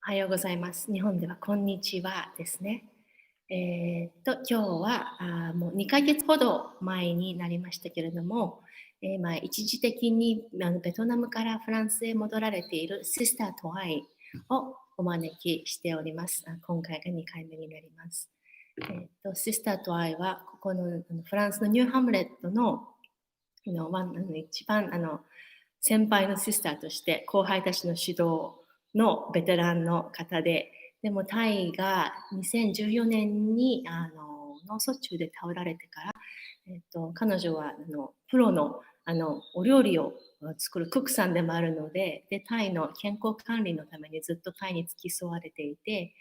おはようございます。日本ではこんにちはですね。今日はもう2ヶ月ほど前になりましたけれども、一時的にベトナムからフランスへ戻られているシスタートワイをお招きしております。今回が2回目になります。シスタートワイはここのフランスのニューハムレットの一番先輩のシスターとして後輩たちの指導のベテランの方でもタイが2014年に脳卒中で倒られてから、彼女はプロのお料理を作るクックさんでもあるので、タイの健康管理のためにずっとタイに付き添われていて、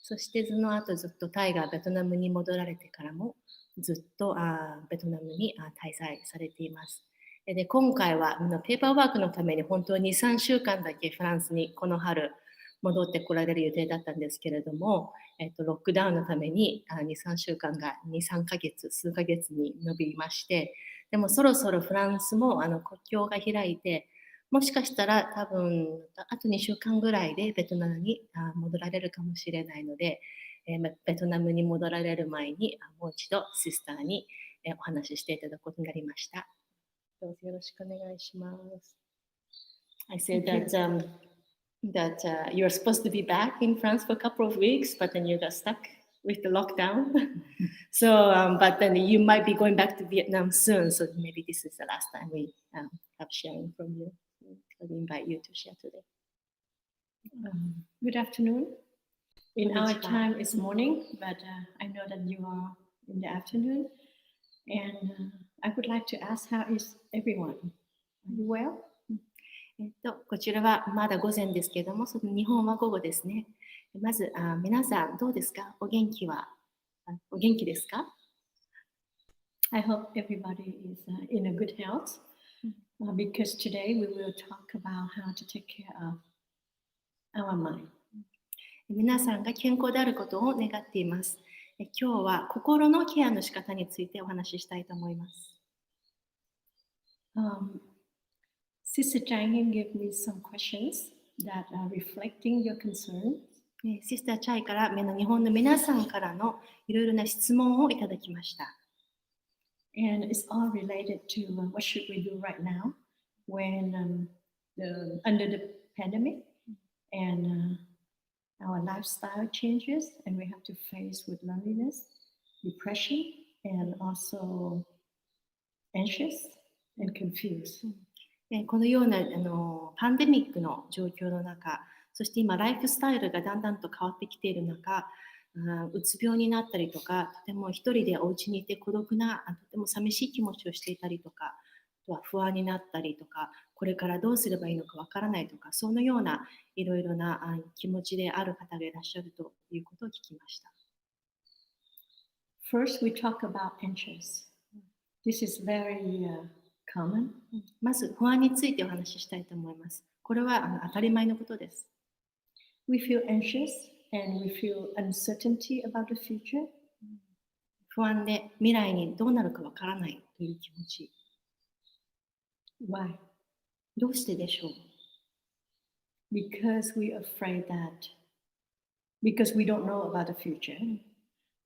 そしてその後ずっとタイがベトナムに戻られてからもずっとベトナムに滞在されています。で今回はペーパーワークのために本当に3週間だけフランスにこの春戻ってこられる予定だったんですけれども、ロックダウンのために2、3週間が2、3ヶ月、数ヶ月に伸びまして、でもそろそろフランスも国境が開いて、もしかしたら多分あと2週間ぐらいでベトナムに戻られるかもしれないので、ベトナムに戻られる前にもう一度シスターにお話ししていただくことになりました。どうぞよろしくお願いします。I said that you're supposed to be back in France for a couple of weeks, but then you got stuck with the lockdown. But then you might be going back to Vietnam soon, so maybe this is the last time we have sharing from you. So we invite you to share today. Good afternoon. In our Konnichiwa. time, it's morning, but I know that you are in the afternoon. And I would like to ask, how is everyone? Are you well? こちらはまだ午前ですけれども、その日本は午後ですね。まず皆さんどうですか？お元気ですか？ I hope everybody is in a good health because today we will talk about how to take care of our mind. 皆さんが健康であることを願っています。今日は心のケアの仕方についてお話ししたいと思います。Sister Thoai Nghiem gave me some questions that are reflecting your concerns. シスターチャイから日本の皆さんからのいろいろな質問をいただきました。And it's all related to what should we do right now when under the pandemic and our lifestyle changes and we have to face with loneliness, depression, and also anxious and confused. このようなパンデミックの状況の中、そして今ライフスタイルがだんだんと変わってきている中、うつ病になったりとか、とても一人でお家にいて孤独な、とても寂しい気持ちをしていたりとか、あとは不安になったりとか、これからどうすればいいのかわからないとか、そのようないろいろな気持ちである方がいらっしゃるということを聞きました。First, we talk about anxious. This is very common. まず不安についてお話ししたいと思います。これは当たり前のことです。We feel anxious and we feel uncertainty about the future. 不安で未来にどうなるかわからないという気持ち。Why? どうしてでしょう？ Because we are afraid because we don't know about the future,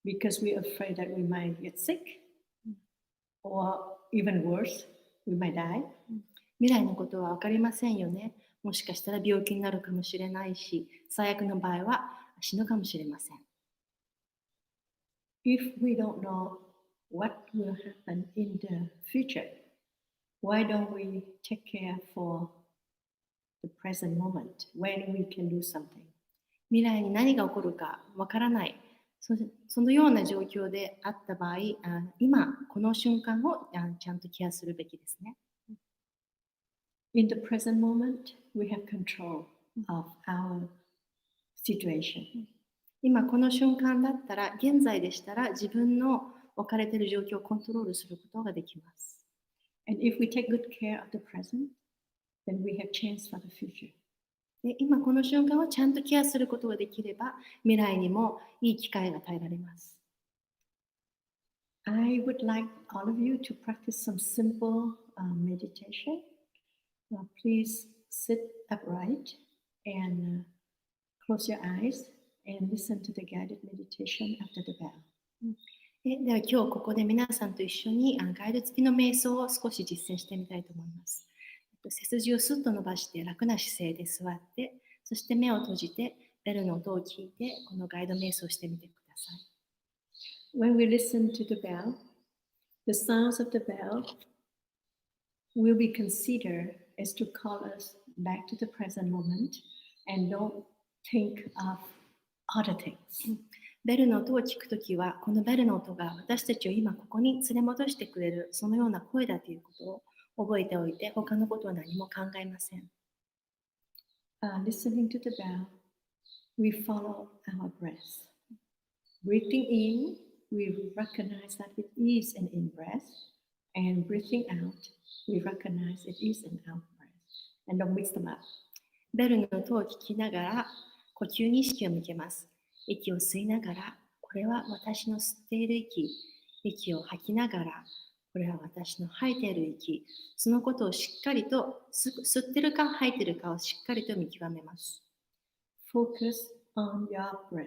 because we are afraid that we might get sick, or even worse, we might die. 未来のことは分かりませんよね。もしかしたら病気になるかもしれないし、最悪の場合は死ぬかもしれません。If we don't know what will happen in the future, why don't we take care for the present moment when we can do something? 未来に何が起こるか分からない。そのような状況であった場合、今この瞬間をちゃんとケアするべきですね。In the present moment, we have control of our situation. 今この瞬間だったら、現在でしたら自分の置かれている状況をコントロールすることができます。And if we take good care of the present, then we have chance for the future. で今この瞬間をちゃんとケアすることができれば、未来にもいい機会が与えられます。I would like all of you to practice some simple meditation. Please sit upright and Close your eyes and listen to the guided meditation after the bell. では今日ここで皆さんと一緒にガイド付きの瞑想を少し実践してみたいと思います。背筋をスッと伸ばして楽な姿勢で座って、そして目を閉じてベルの音を聞いてこのガイド瞑想をしてみてください。When we listen to the bell, the sounds of the bell will be considered as to call us back to the present moment and don't think of other things. ベルの音を聞くときは、このベルの音が私たちを今ここに連れ戻してくれる、そのような声だということを覚えておいて、他のことは何も考えません。Listening to the bell, we follow our breath. Breathing in, we recognize that it is an in-breath, and breathing out, we recognize it is an out-breath. And don't mix them up. ベルの音を聞きながら呼吸に意識を向けます。息を吸いながら、これは私の吸っている息。息を吐きながら、これは私の吐いている息。そのことをしっかりと吸ってるか吐いてるかをしっかりと見極めます。Focus on your breath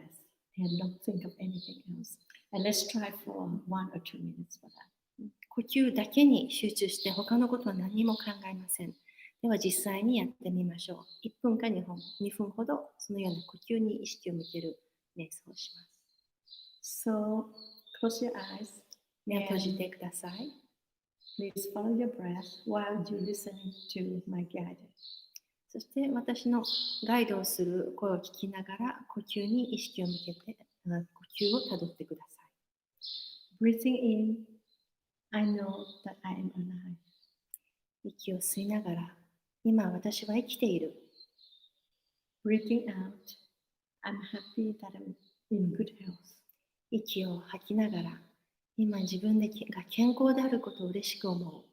and don't think of anything else. And let's try for 1 or 2 minutes for that. 呼吸だけに集中して他のことは何も考えません。では実際にやってみましょう。1分か2分ほどそのような呼吸に意識を向ける瞑想をします。So close your eyes. 目を閉じてください。Please follow your breath while you're listening to my guidance. そして私のガイドをする声を聞きながら呼吸に意識を向けて呼吸をたどってください。Breathing in, I know that I am alive. 息を吸いながら今私は生きている。Breathing out, I'm happy that I'm in good health. 息を吐きながら今自分が健康であることを嬉しく思う。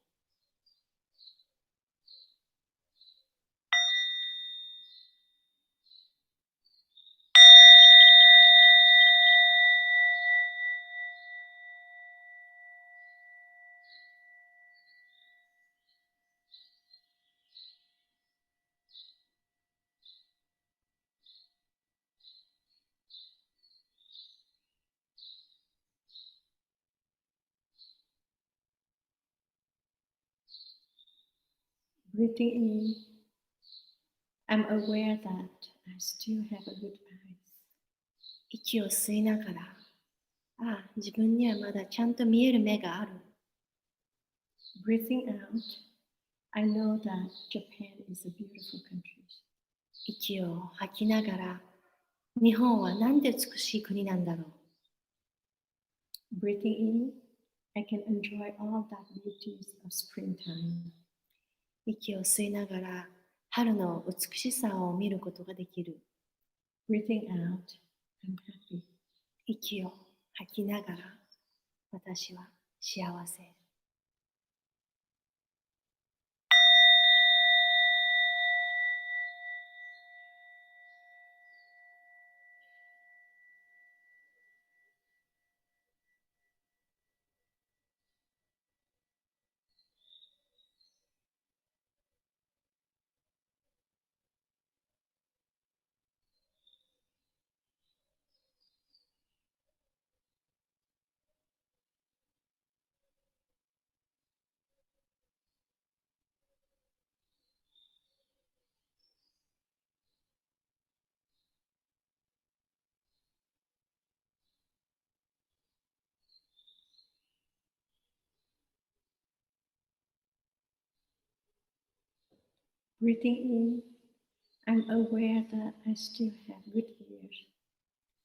Breathing in, I'm aware that I still have a good eyes. 息を吸いながら、自分にはまだちゃんと見える目がある。Breathing out, I know that Japan is a beautiful country. 息を吐きながら、日本はなんて美しい国なんだろう。Breathing in, I can enjoy all that beauties of springtime. 息を吸いながら、春の美しさを見ることができる。Breathing out, I'm happy. 息を吐きながら、私は幸せ。Breathing in, I'm aware that I still have good ears.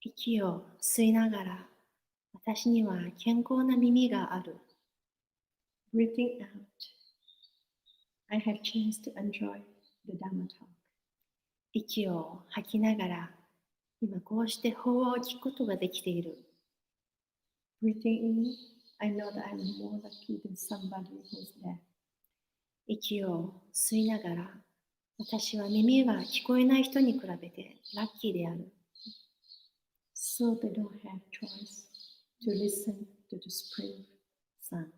息を吸いながら、私には健康な耳がある。Breathing out, I have chance to enjoy the DharmaTalk. 息を吐きながら、今こうして法話を聞くことができている。Breathing in, I know that I'm more lucky than somebody who's deaf. 息を吸いながら、私は耳が聞こえない人に比べてラッキーである。So they don't have choice to listen to the spring sounds.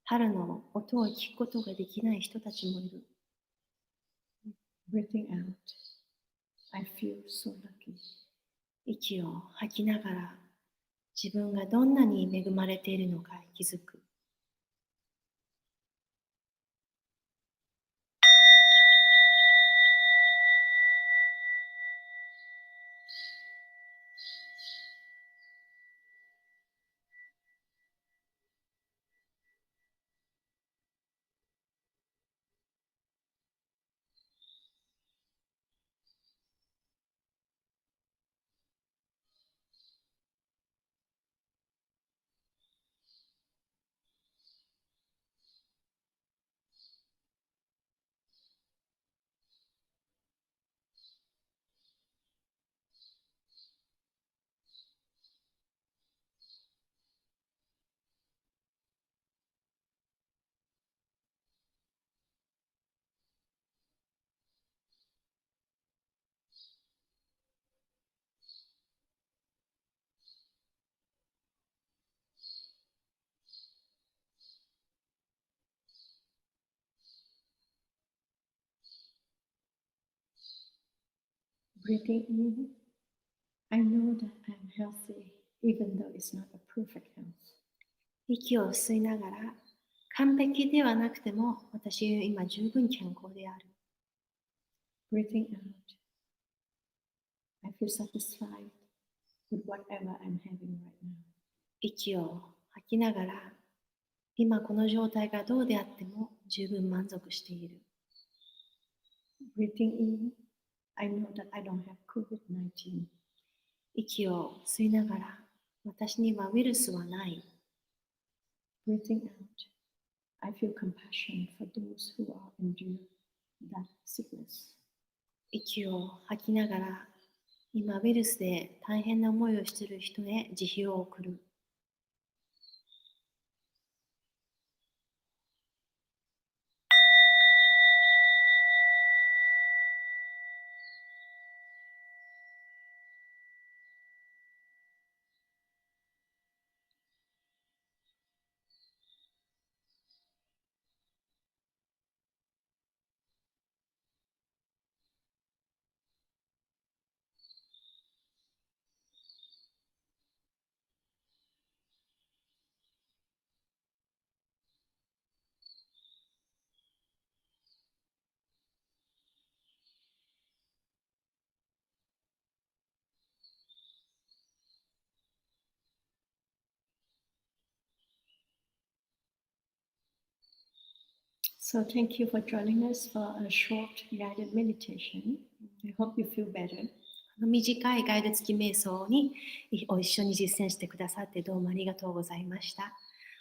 春の音を聞くことができない人たちもいる。Breathing out, I feel so lucky. 息を吐きながら自分がどんなに恵まれているのか気づく。Breathing in, I know that I'm healthy, even though it's not a perfect health. 息を吸いながら完璧ではなくても私は今十分健康である。Breathing out, I feel satisfied with whatever I'm having right now. 息を吐きながら今この状態がどうであっても十分満足している。Breathing in, I know that I don't have COVID-19. 息を吸いながら私にはウイルスはない。Breathing out, I feel compassion for those who are enduring that sickness. 息を吐きながら今ウイルスで大変な思いをしている人へ慈悲を送る。So thank you for joining us for a short guided meditation. I hope you feel better. 短いガイド付き瞑想に一緒に実践してくださってどうもありがとうございました。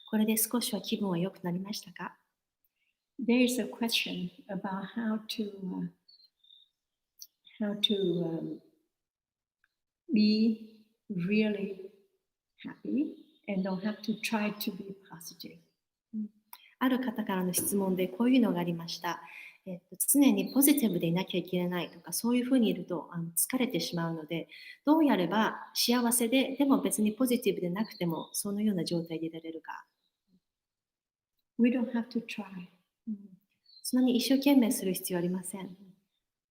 これで少しは気分は良くなりましたか？ There is a question about how to be really happy and don't have to try to be positive. ある方からの質問でこういうのがありました。常にポジティブでいなきゃいけないとかそういうふうにいると疲れてしまうので、どうやれば幸せで、でも別にポジティブでなくてもそのような状態でいられるか。We don't have to try. そんなに一生懸命する必要はありません。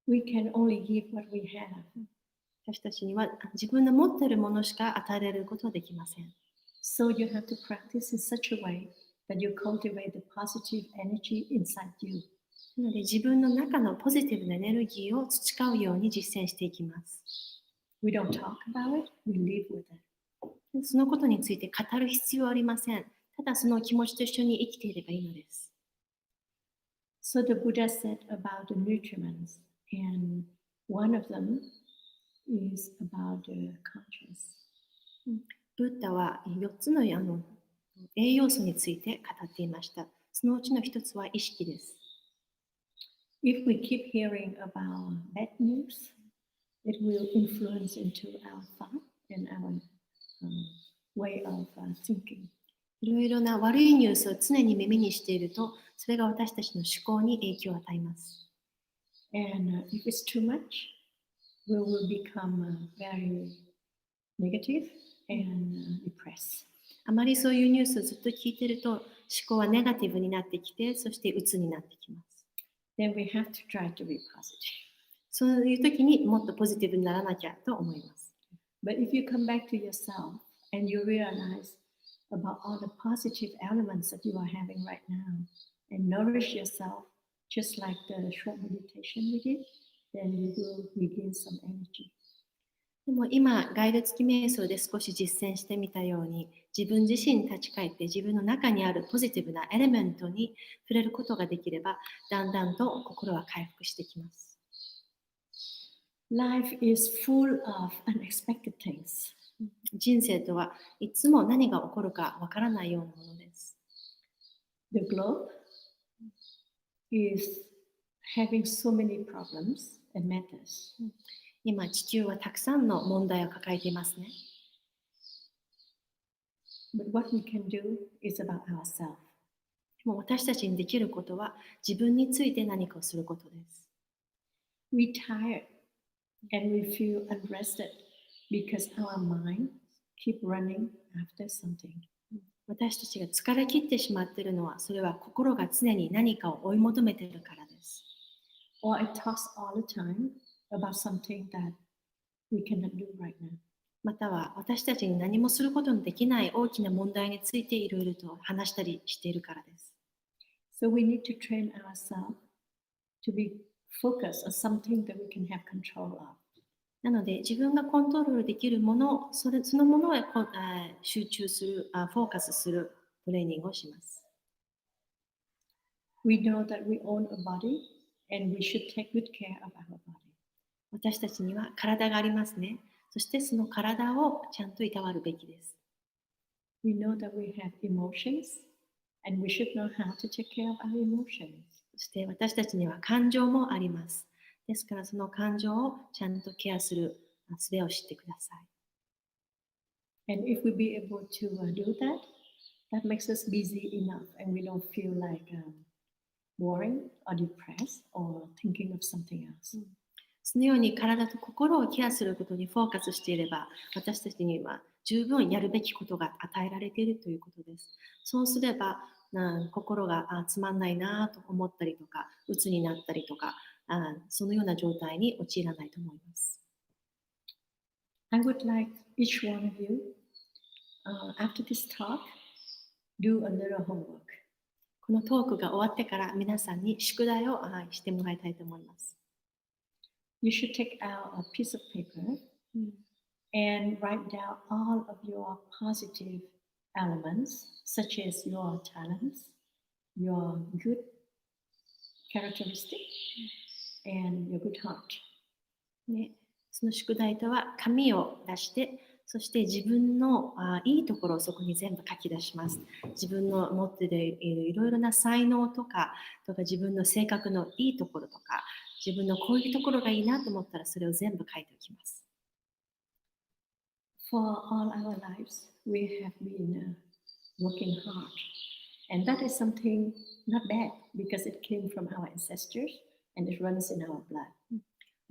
We can only give what we have. 私たちには自分の持っているものしか与えられることはできません。So you have to practice in such a way that you cultivate the positive energy inside you. なので自分の中のポジティブなエネルギーを培うように実践していきます。We don't talk about it, we live with it. そのことについて語る必要はありません。ただその気持ちと一緒に生きていればいいのです。So the Buddha said about the nutriments, and one of them is about the conscience. ブッダは4つの栄養素について語っていました。そのうちの一つは意識です。If we keep hearing about bad news, it will influence into our thought and our way of thinking. いろいろな悪いニュースを常に耳にしていると、それが私たちの思考に影響を与えます。And if it's too much, we will become very negative and depressed. あまりそういうニュースをずっと聞いていると、思考はネガティブになってきて、そして鬱になってきます。Then we have to try to be positive. そういう時にもっとポジティブにならなきゃと思います。But if you come back to yourself and you realize about all the positive elements that you are having right now and nourish yourself just like the short meditation we did, then you will regain some energy. でも今、ガイド付き瞑想で少し実践してみたように、自分自身に立ち返って自分の中にあるポジティブなエレメントに触れることができれば、だんだんと心は回復してきます。Life is full of unexpected things. 人生とはいつも何が起こるかわからないようなものです。The globe is having so many problems and matters. 今、地球はたくさんの問題を抱えていますね。But what we can do is about ourselves. でも私たちにできることは自分について何かをすることです。We tired and we feel unrested because our mind keep running after something. 私たちが疲れ切ってしまっているのは、それは心が常に何かを追い求めているからです。Or it talks all the time about something that we cannot do right now. または私たちに何もすることのできない大きな問題についていろいろと話したりしているからです。So we need to train ourselves to be focused on something that we can have control of. なので自分がコントロールできるもの、そのものへ集中する、フォーカスするトレーニングをします。We know that we own a body and we should take good care of our body. 私たちには体がありますね。そしてその体をちゃんといたわるべきです。We know that we have emotions and we should know how to take care of our emotions. そして私たちには感情もあります。ですからその感情をちゃんとケアする術を知ってください。And if we be able to do that, that makes us busy enough and we don't feel like boring or depressed or thinking of something else. そのように体と心をケアすることにフォーカスしていれば、私たちには十分やるべきことが与えられているということです。そうすれば、心がつまんないなと思ったりとか、鬱になったりとか、そのような状態に陥らないと思います。I would like each one of you, after this talk, do a little homework. このトークが終わってから皆さんに宿題をしてもらいたいと思います。You should take out a piece of paper and write down all of your positive elements, such as your talents, your good characteristic, and your good heart. ね、その宿題とは紙を出して、そして自分のいいところをそこに全部書き出します。自分の持っているいろいろな才能とか自分の性格のいいところとか、自分のこういうところがいいなと思ったらそれを全部書いておきます。For all our lives, we have been working hard. And that is something not bad because it came from our ancestors and it runs in our blood.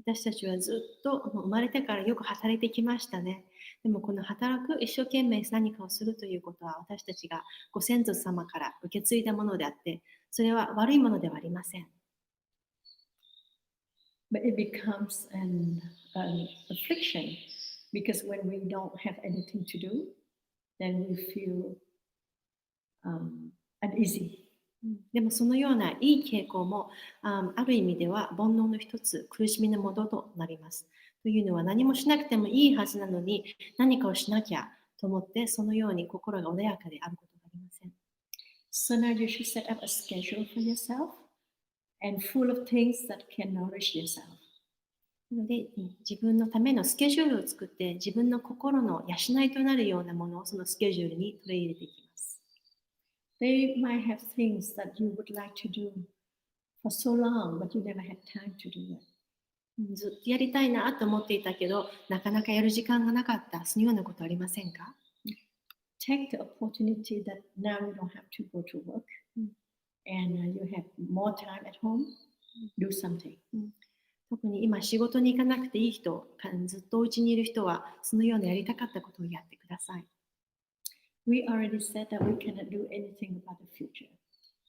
私たちはずっと生まれてからよく働いてきましたね。でもこの働く、一生懸命何かをするということは私たちがご先祖様から受け継いだものであって、それは悪いものではありません。But it becomes an affliction because when we don't have anything to do, then we feel uneasy. でもそのようないい傾向もある意味では煩悩の一つ、苦しみのもととなります。というのは何もしなくてもいいはずなのに何かをしなきゃと思ってそのように心が穏やかであることがありません。So now you should set up a schedule for yourself and full of things that can nourish yourself. なので自分のためのスケジュールを作って自分の心の養いとなるようなものをそのスケジュールに取り入れていきます。They might have things that you would like to do for so long, but you never had time to do it. ずっとやりたいなと思っていたけど、なかなかやる時間がなかった、そのようなことありませんか？ Take the opportunity that now you don't have to go to work and you have more time at home, do something. 特に今仕事に行かなくていい人、ずっとお家にいる人は、そのようなやりたかったことをやってください。We already said that we cannot do anything about the future.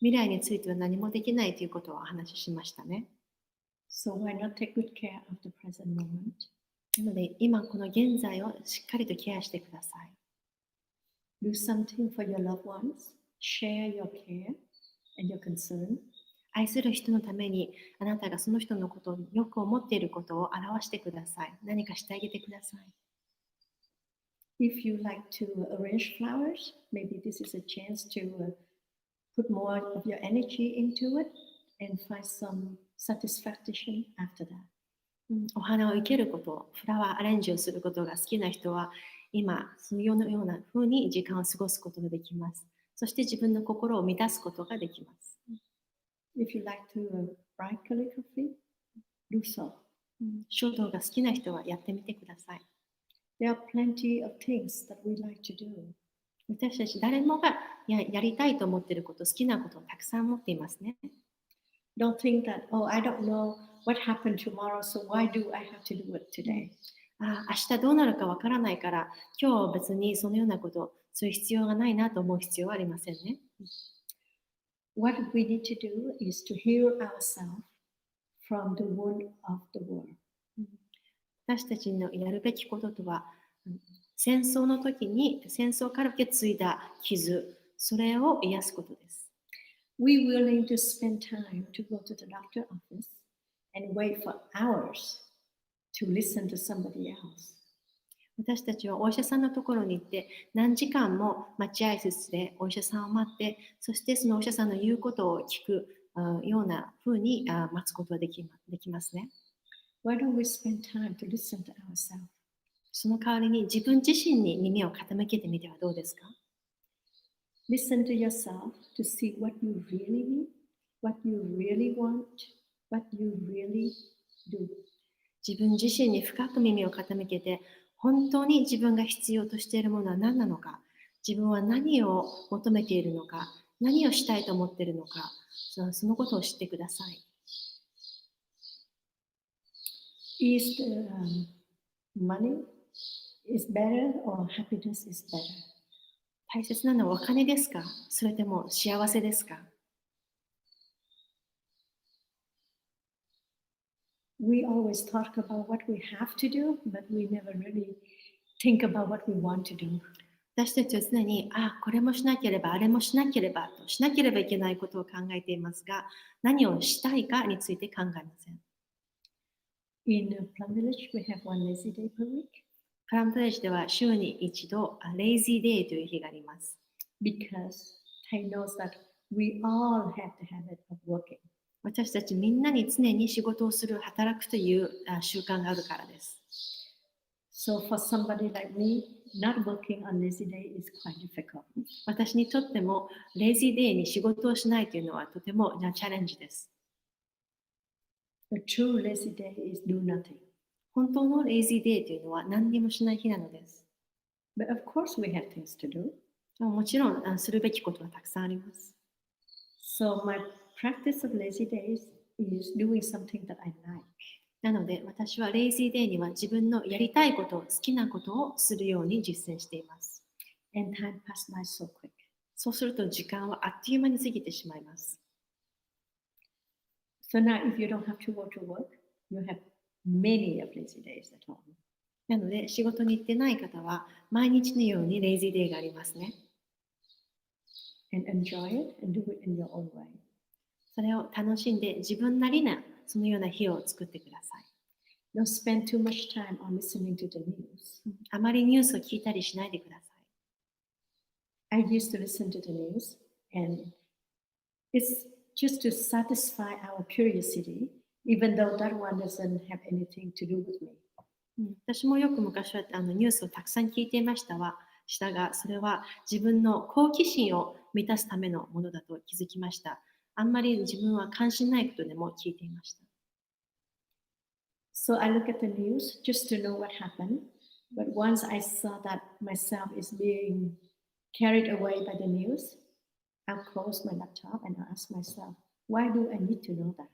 未来については何もできないということをお話ししましたね。So why not take good care of the present moment? なので、今この現在をしっかりとケアしてください。Do something for your loved ones. Share your care and your concern. 愛する人のために、あなたがその人のことをよく思っていることを表してください。何かしてあげてください。If you like to arrange flowers, maybe this is a chance to put more of your energy into it and find some satisfaction after that. お花を生けること、フラワーアレンジをすることが好きな人は、今、そのような風に時間を過ごすことができます。そして自分の心を満たすことができます。If you like to write calligraphy, do so. 書道が好きな人はやってみてください。There are plenty of things that we like to do. 私たち誰もがやりたいと思っていること、好きなことをたくさん持っていますね。Don't think that, oh, I don't know what happened tomorrow, so why do I have to do it today? 明日どうなるかわからないから、今日別にそのようなこと、そういう必要がないなと思う必要はありませんね。What we need to do is to heal ourselves from the wound of the world. 私たちのやるべきこととは、戦争の時に戦争から受け継いだ傷、それを癒すことです。We willing to spend time to go to the doctor office and wait for hours to listen to somebody else. 私たちはお医者さんのところに行って何時間も待合室でお医者さんを待って、そしてそのお医者さんの言うことを聞くようなふうに待つことができますね。Why don't we spend time to listen to ourselves? その代わりに自分自身に耳を傾けてみてはどうですか？ Listen to yourself to see what you really need, what you really want, what you really do. 自分自身に深く耳を傾けて、本当に自分が必要としているものは何なのか、自分は何を求めているのか、何をしたいと思っているのか、そのことを知ってください。Is the money is better or happiness is better? 大切なのはお金ですか？それとも幸せですか？ We always talk about what we have to do, but we never really think about what we want to do. 私たちは常に、これもしなければ、あれもしなければと、しなければいけないことを考えていますが、何をしたいかについて考えません。In Plum Village, we have one lazy day per week プラムヴィレッジでは週に一度、レイジーデイという日があります。because Thai knows that we all have the habit of working. 私たちみんなに常に仕事をする、働くという習慣があるからです。So for somebody like me, not working on lazy day is quite difficult. 私にとっても、レイジーデイに仕事をしないというのはとてもチャレンジです。The true lazy day is do nothing. 本当のレイジーデイというのは何にもしない日なのです。But of course, we have things to do. もちろんするべきことはたくさんあります。So my practice of lazy days is doing something that I like. なので私はレイジーデイには自分のやりたいこと、好きなことをするように実践しています。And time passed by so quick. そうすると時間はあっという間に過ぎてしまいます。So now if you don't have to go to work, you have many of lazy days at home. なので仕事に行ってない方は毎日のようにレイジーデイがありますね。And enjoy it and do it in your own way. それを楽しんで自分なりなそのような日を作ってください。Don't spend too much time on listening to the news. あまりニュースを聞いたりしないでください。I used to listen to the news, and it's just to satisfy our curiosity, even though that one doesn't have anything to do with me. 私もよく昔はニュースをたくさん聞いていましたが、それは自分の好奇心を満たすためのものだと気づきました。あんまり自分は関心ないことでも聞いていました。So I look at the news just to know what happened. But once I saw that myself is being carried away by the news, I'll close my laptop and I'll ask myself, why do I need to know that?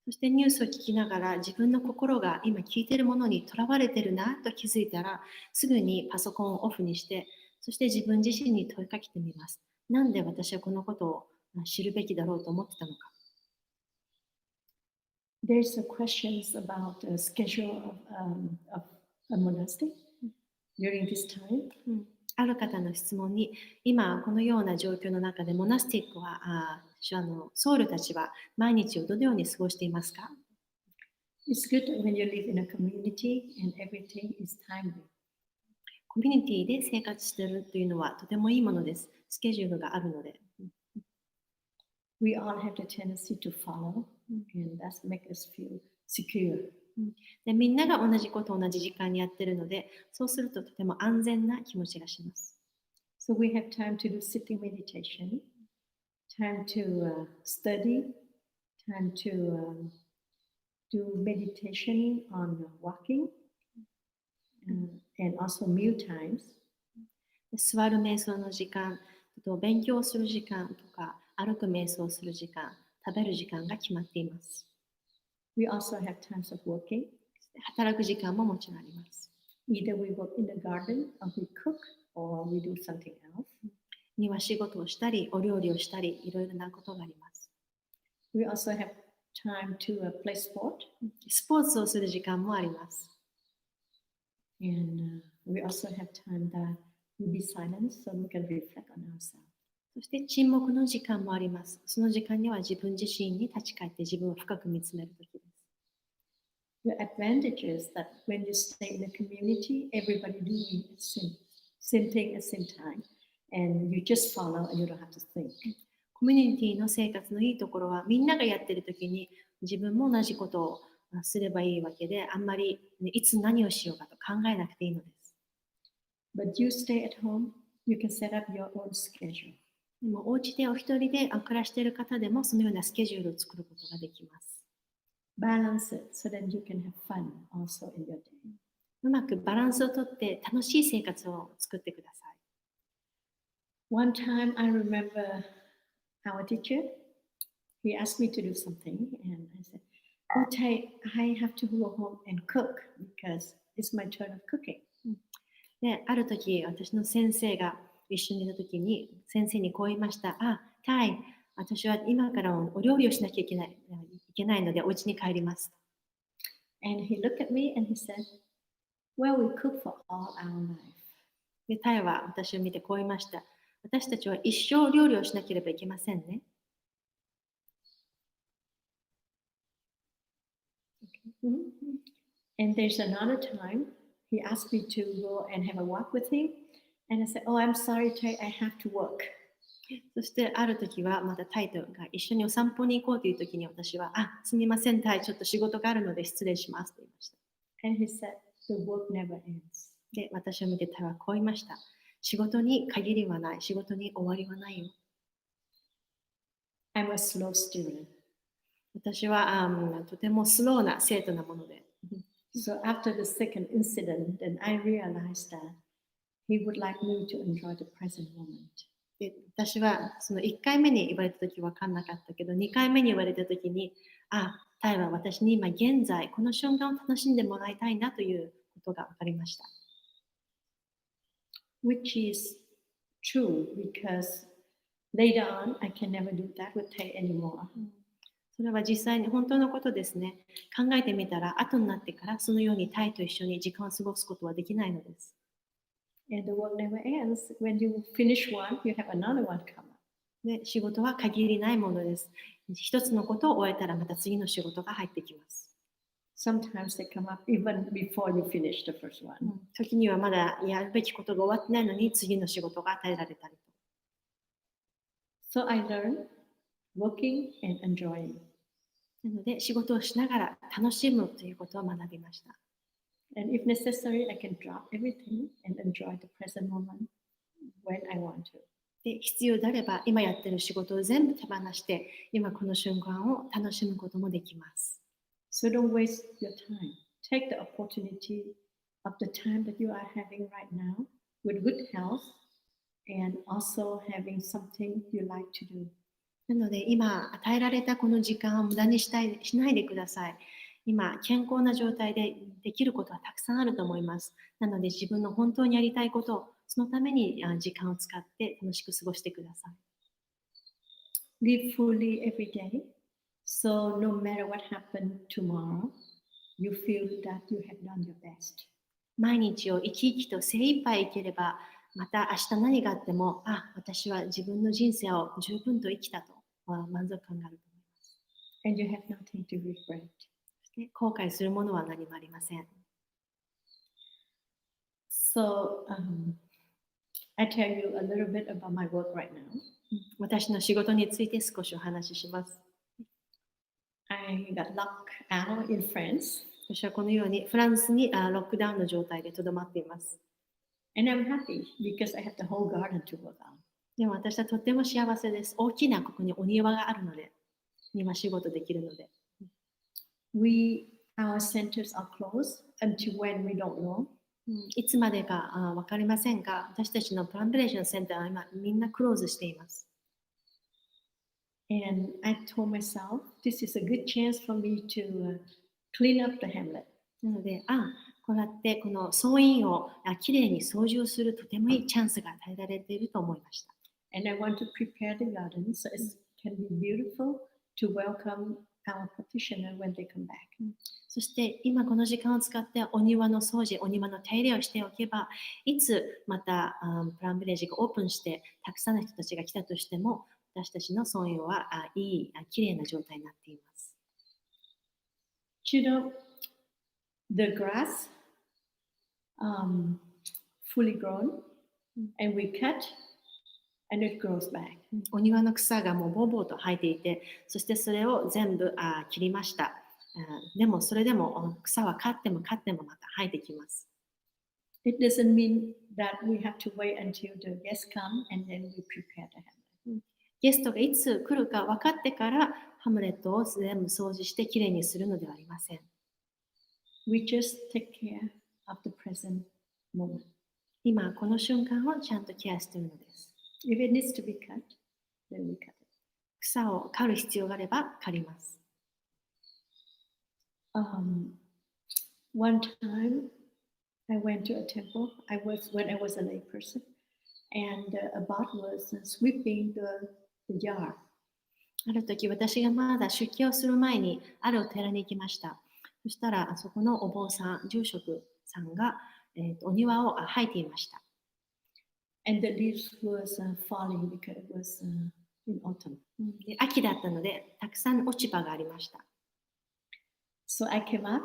そしてニュースを聞きながら自分の心が今聞いているものにとらわれているなと気づいたら、すぐにパソコンをオフにして、そして自分自身に問いかけてみます。なんで私はこのことを知るべきだろうと思ってたのか。there's a questions about the schedule of a monastic during this time. ある方の質問に、今このような状況の中でモナスティックは僧侶たちは毎日をどのように過ごしていますか？ It's good when you live in a community and everything is timely. コミュニティで生活しているというのはとてもいいものです。スケジュールがあるので。We all have the tendency to follow, and that makes us feel secure. でみんなが同じことを同じ時間にやっているので、そうするととても安全な気持ちがします。So we have time to do sitting meditation, time to study, time to do meditation on walking, and also meal times. 座る瞑想の時間と勉強する時間とか歩く瞑想する時間、食べる時間が決まっています。We also have times of working. 働く時間ももちろんあります。Either we work in the garden, or we cook, or we do something else. 庭仕事をしたり、お料理をしたり、いろいろなことがあります。We also have time to play sport. スポーツをする時間もあります。And we also have time that we be silent so we can reflect on ourselves. そして沈黙の時間もあります。その時間には自分自身に立ち返って自分を深く見つめるときです。The advantage is that when you stay in a community, everybody doing the same thing at the same time, and you just follow and you don't have to think. コミュニティの生活のいいところは、みんながやっているときに自分も同じことをすればいいわけで、あんまりいつ何をしようかと考えなくていいのです。But you stay at home, you can set up your own schedule. でもお家でお一人で暮らしている方でもそのようなスケジュールを作ることができます。Balance it so that you can have fun also in your day. うまくバランスをとって楽しい生活を作ってください。One time I remember our teacher, he asked me to do something, and I said, "Oh, Thai, I have to go home and cook because it's my turn of cooking." で、ある時、私の先生が一緒にいた時に、先生にこう言いました。タイ、私は今からお料理をしなきゃいけないので、お家に帰ります。And he looked at me and he said, "Well, we cook for all our life." で、タイは私を見てこう言いました。私たちは一生料理をしなければいけませんね。And there's another time he asked me to go and have a walk with him, and I said, "Oh, I'm sorry, Thai, I have to work." そしてある時はまたタイとが一緒にお散歩に行こうという時に私は、すみませんタイ、ちょっと仕事があるので失礼しますと言いました。And he said, "The work never ends." で、私を見てタイはこう言いました。仕事に限りはない、仕事に終わりはないよ。I'm a slow student. 私はとてもスローな生徒なもので。So after the second incident, then I realized that he would like me to enjoy the present moment. で私はその1回目に言われた時分かんなかったけど、2回目に言われた時に、タイは私に今現在この瞬間を楽しんでもらいたいなということが分かりました。Which is true because later on I can never do that with Thai anymore. それは実際に本当のことですね。考えてみたら、後になってからそのようにタイと一緒に時間を過ごすことはできないのです。And the work never ends. When you finish one, you have another one come up. で、仕事は限りないものです。一つのことを終えたらまた次の仕事が入ってきます。Sometimes they come up even before you finish the first one. 時にはまだやるべきことが終わってないのに次の仕事が与えられたりと。So I learned working and enjoying. なので仕事をしながら楽しむということを学びました。And if necessary, I can drop everything and enjoy the present moment when I want to. で、必要であれば今やっている仕事を全部手放して今この瞬間を楽しむこともできます。So don't waste your time. Take the opportunity of the time that you are having right now with good health and also having something you like to do. なので今与えられたこの時間を無駄にしないでください。今健康な状態でできることはたくさんあると思います。なので自分の本当にやりたいことをそのために時間を使って楽しく過ごしてください。Live fully every day So no matter what happened tomorrow, you feel that you have done your best. 毎日を生き生きと精一杯生きれば、また明日何があっても、私は自分の人生を十分と生きたと満足感があると思います。And you have nothing to regret. そして後悔するものは何もありません。So I tell you a little bit about my work right now. 私の仕事について少しお話しします。I got locked out in France. 私はこのようにフランスにロックダウンの状態でとどまっています。And I'm happy because I have the whole garden to work on. でも私はとっても幸せです。大きなここにお庭があるので、今仕事できるので。Our centers are closed until when we don't know. いつまでか分かりませんが、私たちのプランビレッジのセンターは今みんなクローズしています。And I told myself, this is a good chance for me to clean up the hamlet. なので、こうやってこの総院をきれいに掃除をするとてもいいチャンスが与えられていると思いました。And I want to prepare the garden so it can be beautiful to welcome our practitioner when they come back. そして今この時間を使ってお庭の掃除、お庭の手入れをしておけば、いつまたプランビレッジがオープンしてたくさんの人たちが来たとしても、私たちの総院はいい、きれいな状態になっています。You know, the grass fully grown and we cut and it grows back. お庭の草がもうボーボーと生えていて、そしてそれを全部切りました。でもそれでも草は刈っても刈ってもまた生えてきます。It doesn't mean that we have to wait until the guests come and then we prepare the hamlet. ゲストがいつ来るか分かってからハムレットを全部掃除してきれいにするのではありません。We just take care of the present moment. 今この瞬間をちゃんとケアしているのです。If it needs to be cut, then we cut it. 草を刈る必要があれば刈ります。One time I went to a temple. When I was a lay person, and a bot was sweeping the yard. ある時私がまだ出家をする前にあるお寺に行きました。そしたらそこのお坊さん、住職さんが、お庭を掃いていました。And the leaves was falling because it was in autumn. で秋だったのでたくさん落ち葉がありました。So I came up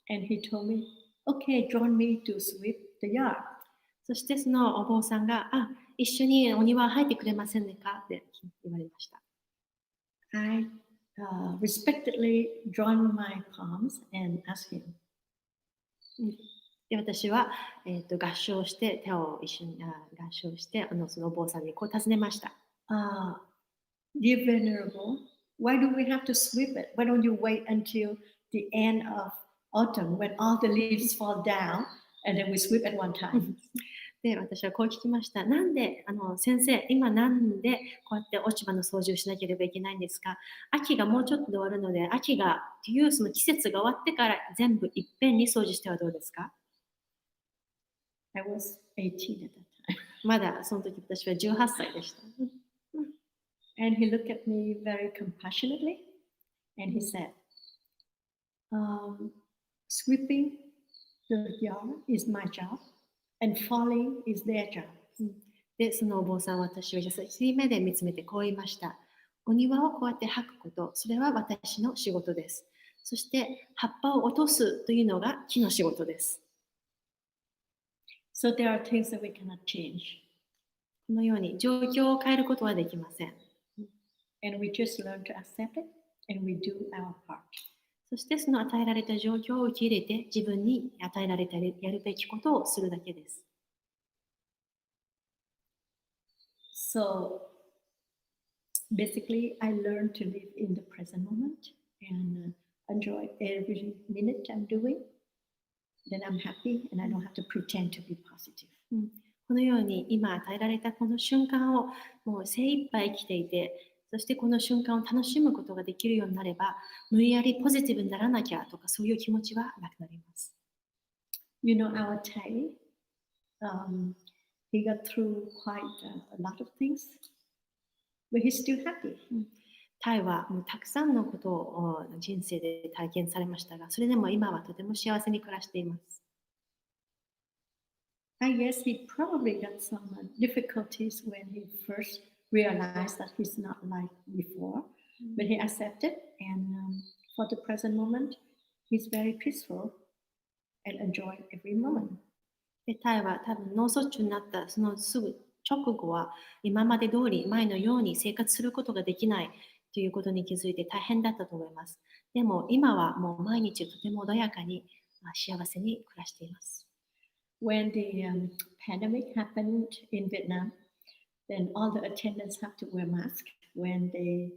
and he told me, "Okay, join me to sweep the yard." そしてそのお坊さんが、一緒にお庭を掃いてくれませんかって言われました。I respectfully joined my palms and asked him. で私は、合唱して手を一緒に合唱してそのお坊さんにこう尋ねました。Dear Venerable, why do we have to sweep it? Why don't you wait until the end of autumn when all the leaves fall down and then we sweep at one time? で私はこう聞きました。なんで先生、今なんでこうやって落ち葉の掃除をしなければいけないんですか？秋がもうちょっとで終わるので、秋がっていうその季節が終わってから全部いっぺんに掃除してはどうですか？ I was 18 at that time. まだその時私は18歳でした。And he looked at me very compassionately and he said, sweeping the yard is my job and falling is their job. で、そのお坊さんは私を優しい目で見つめてこう言いました。お庭をこうやって掃くこと、それは私の仕事です。そして葉っぱを落とすというのが木の仕事です。So there are things that we cannot change. このように状況を変えることはできません。And we just learn to accept it and we do our part. そしてその与えられた状況を受け入れて自分に与えられたやるべきことをするだけです。So basically, I learned to live in the present moment and enjoy every minute I'm doing. Then I'm happy and I don't have to pretend to be positive. このように今与えられたこの瞬間をもう精一杯生きていて、そしてこの瞬間を楽しむことができるようになれば、無理やりポジティブにならなきゃとかそういう気持ちはなくなります。You know, our Thai, he got through quite a lot of things, but he's still happy. タイはもうたくさんのことを人生で体験されましたが、それでも今はとても幸せに暮らしています。I guess he probably got some difficulties when he first realized that he's not like before, but he accepted, and for the present moment, he's very peaceful and enjoy every moment. でタイは多分脳卒中になったそのすぐ直後は今まで通り前のように生活することができないということに気づいて大変だったと思います。でも今はもう毎日とても穏やかに幸せに暮らしています。When the pandemic happened in Vietnam, then all the attendants have to wear masks when they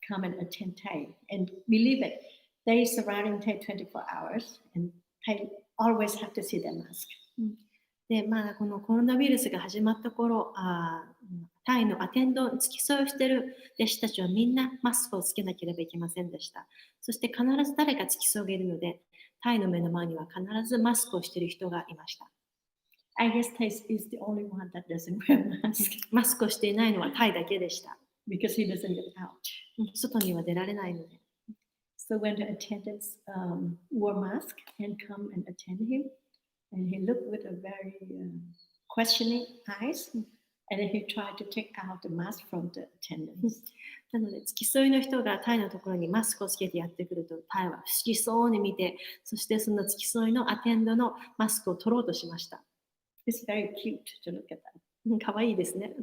come and attend Thai. And believe it, they surrounding Thai 24 hours, and Thai always have to see their mask. でこのコロナウイルスが始まった頃、タイのアテンド付き添いをしている弟子たちはみんなマスクをつけなければいけませんでした。そして必ず誰か付き添いがいるので、タイの目の前には必ずマスクをしている人がいました。I guess Thai is the only one that doesn't wear mask マスクをしていないのはタイだけでした。because he doesn't get out. 外には出られないので。So when the attendants wore mask and come and attend him, and he looked with a very questioning eyes, and then he tried to take out the mask from the attendants. なので、付き添いの人がタイのところにマスクをつけてやってくると、タイは不思議そうに見て、そしてその付き添いのアテンドのマスクを取ろうとしました。It's very cute to look at that. かわいいですね。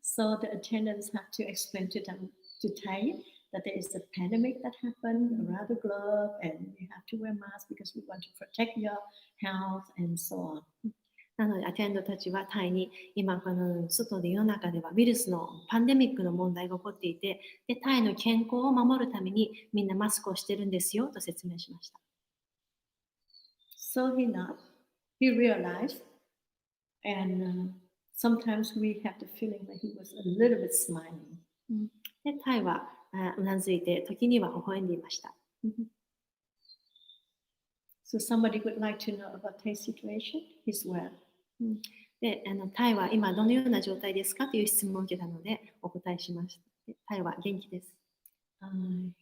So the attendants have to explain to them, to Thai, that there is a pandemic that happened around the globe, and you have to wear masks because we want to protect your health and so on. なので、アテンドたちはタイに今、この外で世の中ではウイルスのパンデミックの問題が起こっていて、でタイの健康を守るためにみんなマスクをしてるんですよと説明しました。So he realized, and sometimes we have the feeling that he was a little bit smiling. でタイはうなずいて、時には微笑んでいました。So somebody would like to know about Thai's situation? He's well. でタイは今どのような状態ですかという質問を受けたのでお答えしました。タイは元気です。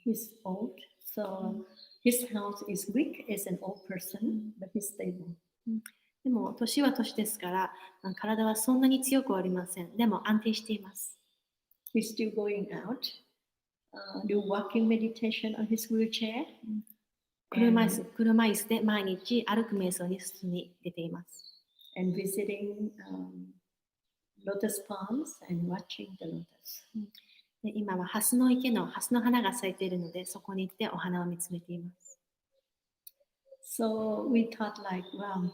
He's old, so his health is weak as an old person, but he's stable. でも年は年ですから体はそんなに強くはありません。でも安定しています。He's still going out, do walking meditation on his wheelchair. 車椅子で毎日歩く瞑想に進み出ています。And visiting lotus ponds and watching the lotus. で今はハスの池のハスの花が咲いているので、そこに行ってお花を見つめています。So we thought like, well,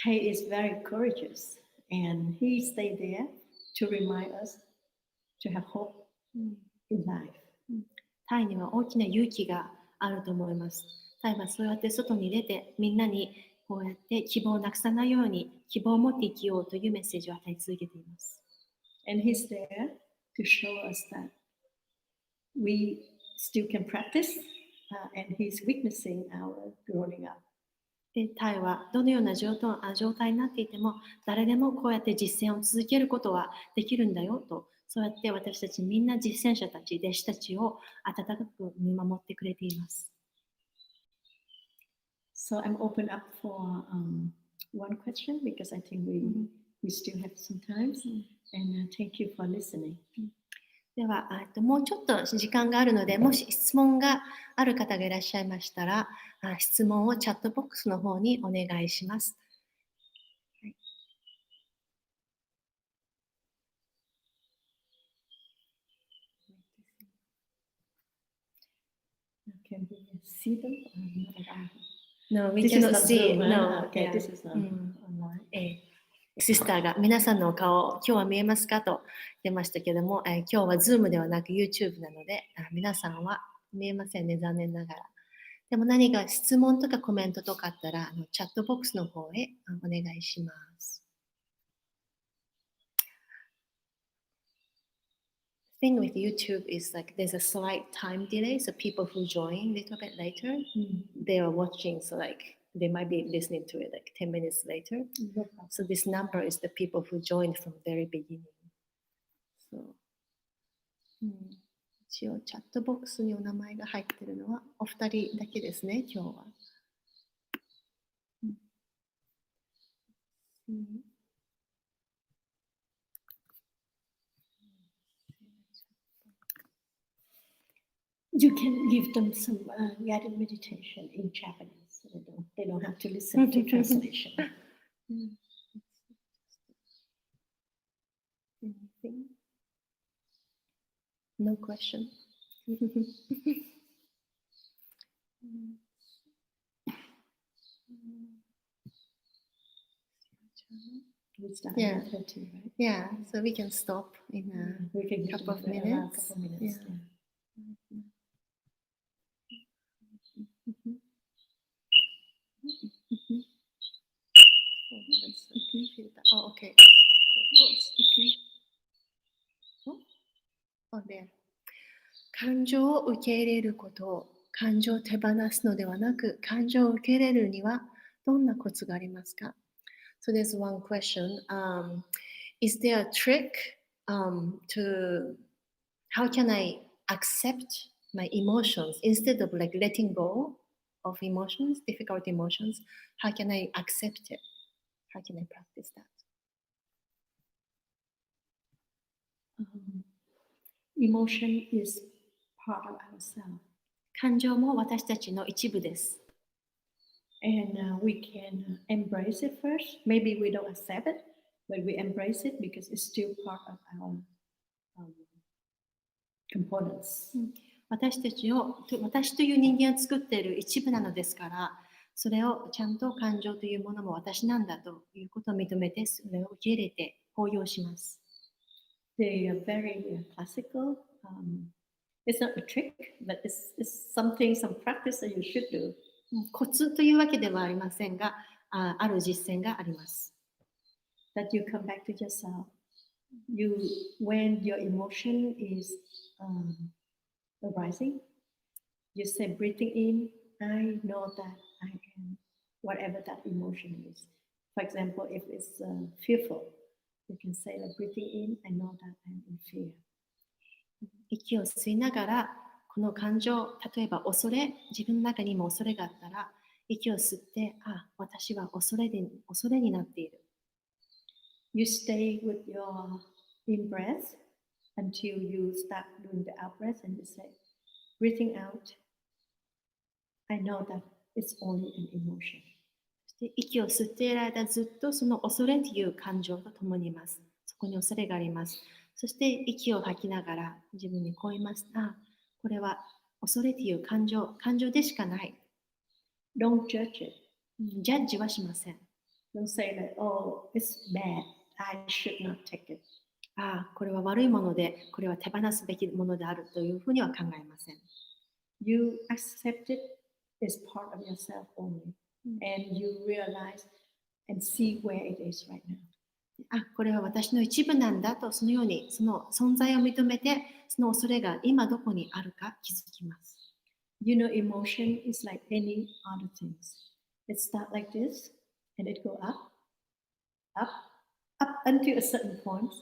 Thai is very courageous, and he stayed there to remind us to have hope in life. タイには大きな勇気があると思います。タイはそうやって外に出て、みんなにこうやって希望をなくさないように、希望を持って生きようというメッセージを与え続けています。And he's there to show us that we still can practice, and he's witnessing our growing up. でタイはどのような状態になっていても、誰でもこうやって実践を続けることはできるんだよと、そうやって私たちみんな実践者たち、弟子たちを温かく見守ってくれています。So I'm open up for one question because I think we still have some time, and thank you for listening. ではもうちょっと時間があるので、もし質問がある方がいらっしゃいましたら、質問をチャットボックスの方にお願いします。Can we see them? No, we This is cannot not see. Zoom, No, okay, yeah. this is not online. シスターが皆さんのお顔、今日は見えますかと出ましたけども、今日は Zoom ではなく YouTube なので、皆さんは見えませんね、残念ながら。でも何か質問とかコメントとかあったら、チャットボックスの方へお願いします。The thing with YouTube is like there's a slight time delay, so people who join a little bit later, they are watching, so like they might be listening to it like 10 minutes later. So this number is the people who joined from the very beginning. So, 一応チャットボックスにお名前が入っているのはお二人だけですね、今日は。You can give them some guided meditation in Japanese. So they don't have to listen to translation. Anything? No question. We start Yeah. at 30, right? Yeah, so we can stop in We can a couple of around minutes. couple minutes. Yeah. Oh, okay. Oh, there. 感情を受け入れること、感情を手放すのではなく、感情を受け入れるにはどんなコツがありますか？ So there's one question. Is there a trick to how can I accept my emotions instead of like letting go of emotions, difficult emotions? How can I accept it? How can I practice that? Emotion is part of ourselves. 感情も私たちの一部です。And we can embrace it first. Maybe we don't accept it, but we embrace it because it's still part of our components. 私という人間を作っている一部なのですから、それをちゃんと感情というものも私なんだということを認めて、それを受け入れて包容します。They are very classical. It's not a trick, but it's something, some practice that you should do. コツというわけではありませんが、ある実践があります。That you come back to yourself. When your emotion is arising, you say, breathing in, I know that I am whatever that emotion is. For example, if it's fearful, you can say, like, breathing in, I know that I'm in fear. 息を吸いながら、この感情、例えば恐れ、自分の中にも恐れがあったら、息を吸って、私は恐れになっている。You stay with your in-breath until you start doing the out-breath and you say, breathing out, I know that it's only an emotion. 息を吸っている間、ずっとその恐れという感情と共にいます。そこに恐れがあります。そして息を吐きながら自分にこう言います。これは恐れという感情でしかない。Don't judge it. ジャッジはしません。Don't say that, oh, it's bad. I should not take it. これは悪いもので、これは手放すべきものであるというふうには考えません。You accept it as part of yourself only. And you realize and see where it is right now. これは私の一部なんだと、そのようにその存在を認めて、その恐れが今どこにあるか気づきます。You know, emotion is like any other things. It starts like this, and it go up, up, up until a certain point.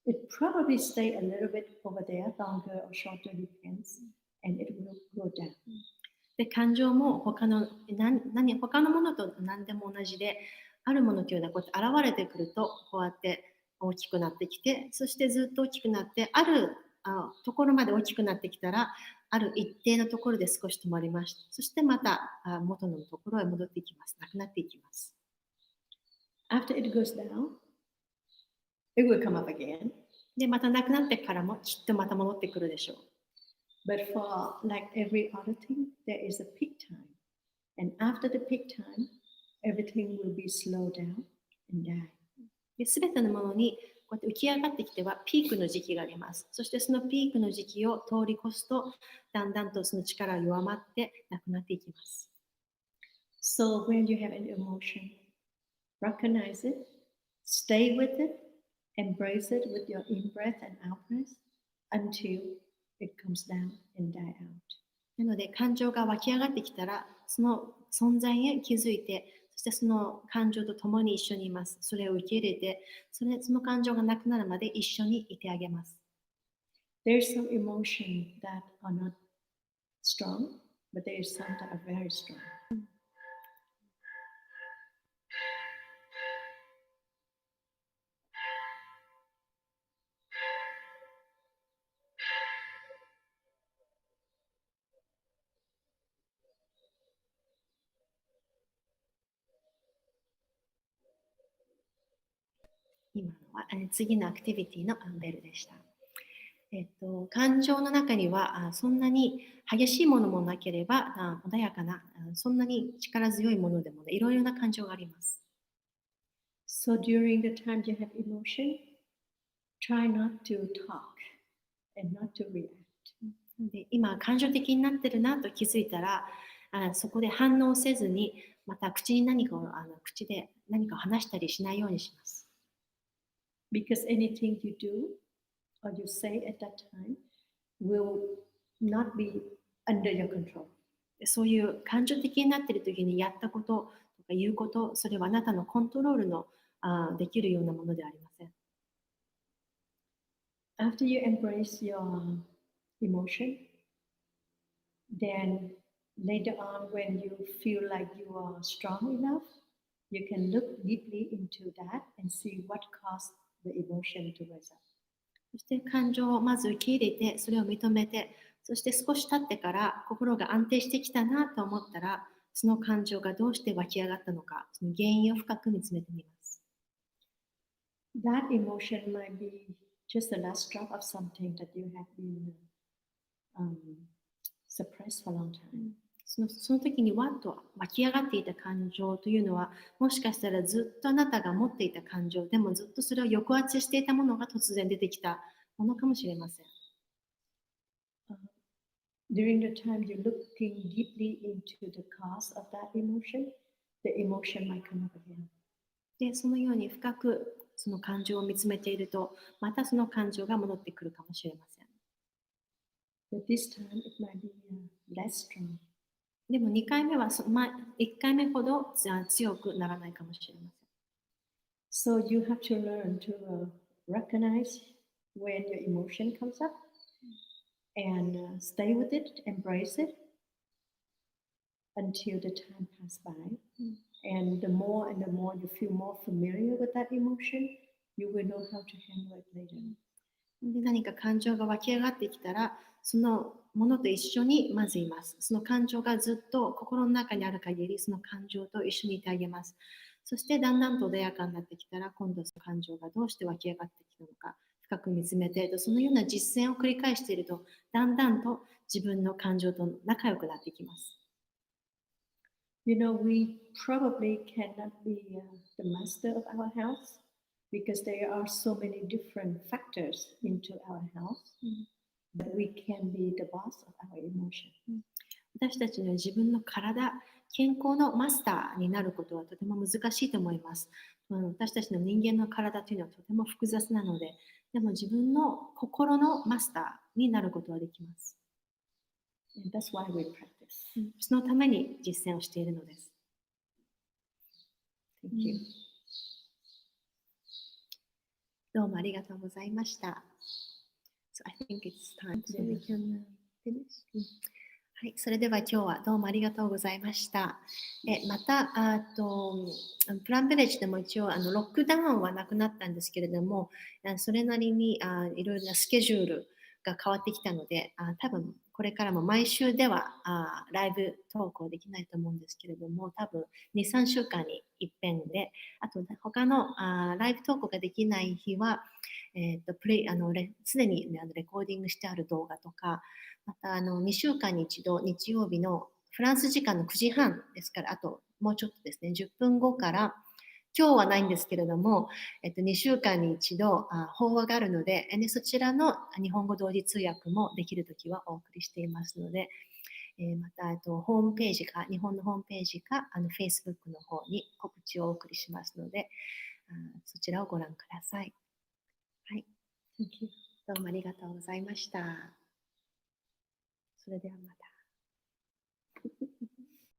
It probably stay a little bit over there, longer or shorter depends, and it will go down. で、感情も他のものと何でも同じで、あるものというのはこうやって現れてくると、こうやって大きくなってきて、そしてずっと大きくなって、あるところまで大きくなってきたら、ある一定のところで少し止まりました。そしてまた元のところへ戻っていきます。なくなっていきます。After it goes down, it will come up again. で、またなくなってからもきっとまた戻ってくるでしょう。But for like every other thing, there is a peak time. And after the peak time, everything will be slowed down and die. すべてのものにこうやって浮き上がってきてはピークの時期があります。そしてそのピークの時期を通り越すと、だんだんとその力が弱まってなくなっていきます。So when you have an emotion, recognize it, stay with it, embrace it with your in-breath and out-breath until it comes down and die out. なので感情が湧き上がってきたら、その存在へ気づいて、そしてその感情と共に一緒にいます。それを受け入れて、その感情がなくなるまで一緒にいてあげます。there's some emotion that are not strong, but there is some that are very strong. 今のは次のアクティビティのベルでした。感情の中にはそんなに激しいものもなければ穏やかなそんなに力強いものでもね、いろいろな感情があります。So during the time you have emotion, try not to talk and not to react. で今感情的になってるなと気づいたらそこで反応せずにまた口で何かを話したりしないようにします。Because anything you do or you say at that time will not be under your control. そういう感情的になっている時にやったこととか言うこと、それはあなたのコントロールのできるようなものではありません。After you embrace your emotion, then later on when you feel like you are strong enough, you can look deeply into that and see what caused the emotion to rise up. そして感情をまず受け入れて、それを認めて、そして少し経ってから心が安定してきたなと思ったら、その感情がどうして湧き上がったのか、その原因を深く見つめてみます。That emotion might be just the last drop of something that you have been suppressed for a long time. その時にわっと湧き上がっていた感情というのは、もしかしたらずっとあなたが持っていた感情、でもずっとそれを抑圧していたものが突然出てきたものかもしれません。During the time you're looking deeply into the cause of that emotion, the emotion might come up again. で、そのように深くその感情を見つめていると、またその感情が戻ってくるかもしれません。But this time it might be less strong. でも2回目は1回目ほど強くならないかもしれません。So you have to learn to recognize when your emotion comes up and stay with it, embrace it until the time passes by. And the more you feel more familiar with that emotion, you will know how to handle it later. で何か感情が湧き上がってきたら、そのものと一緒にまずいます。その感情がずっと心の中にある限り、その感情と一緒にいてあげます。そしてだんだんと穏やかになってきたら、今度その感情がどうして湧き上がってきたのか、深く見つめて、そのような実践を繰り返していると、だんだんと自分の感情と仲良くなってきます。You know, we probably cannot be the master of our health because there are so many different factors into our health, but we can be the boss of our emotion. 私たちの自分の体、健康のマスターになることはとても難しいと思います。私たちの人間の体というのはとても複雑なので、でも自分の心のマスターになることはできます。And that's why we practice. そのために実践をしているのです。Thank you. どうもありがとうございました。So I think it's time so we can finish. はい、それでは今日はどうもありがとうございました。またプランヴィレッジでも一応ロックダウンはなくなったんですけれども、それなりにいろいろなスケジュールが変わってきたので、多分これからも毎週ではライブ投稿できないと思うんですけれども、多分2、3週間に一遍で、あと他のライブ投稿ができない日は、すでにレコーディングしてある動画とか、また2週間に一度日曜日のフランス時間の9時半ですから、あともうちょっとですね、10分後から、今日はないんですけれども、2週間に一度法話があるので、そちらの日本語同時通訳もできるときはお送りしていますので、またホームページか、日本のホームページか、Facebook の方に告知をお送りしますので、そちらをご覧ください。はい。Thank you. どうもありがとうございました。それではまた。